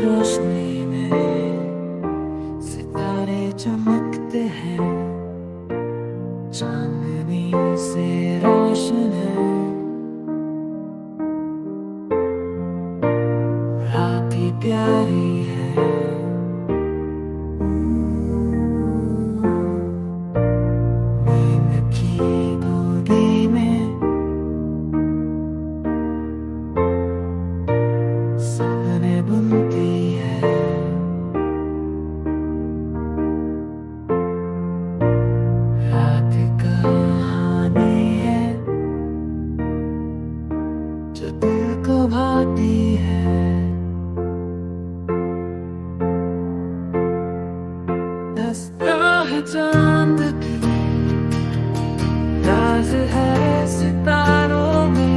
रोशनी में सितारे चमकते हैं, चांदनी से रोशन है। रात ही प्यारी है, नींद की गोदी में सपने बुनती है। रात कहानी है जो दिल को भाती है। दस्तां है चांद की, राज है सितारों में।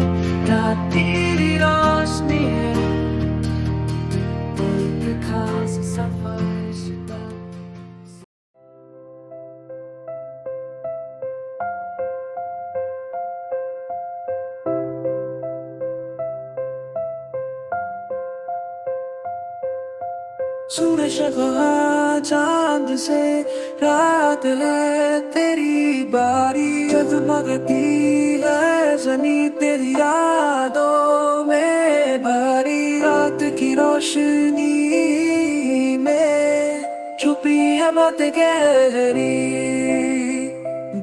रात तेरी रोशनी है, एक खास सफर शुदा। सूरज कहा चांद से, रात है तेरी बारी। जगमगती है ज़मीं तेरी यादों में भरी। रात की रोशनी में छुपी है बातें गहरी,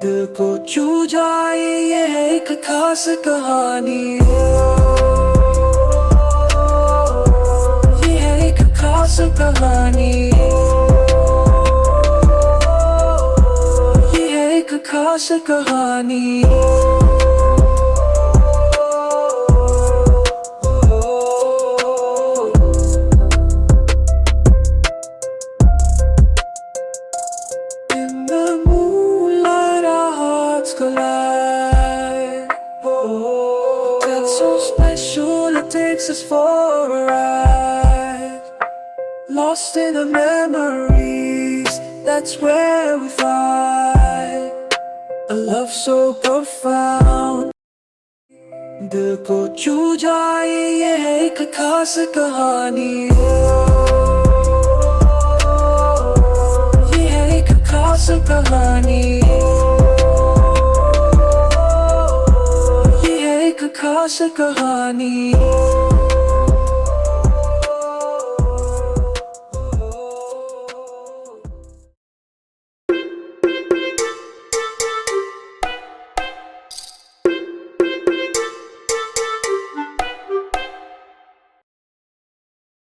दिल को छू जाए ये है एक खास कहानी। ये है एक खास कहानी, ये है एक खास कहानी। In the moonlight our hearts collide. Oh, that's so special, it takes us for a ride. Lost in the memories, that's where we find a love so profound. दिल को छू जाए ये है एक खास कहानी। ये है एक खास कहानी, ये है एक खास कहानी।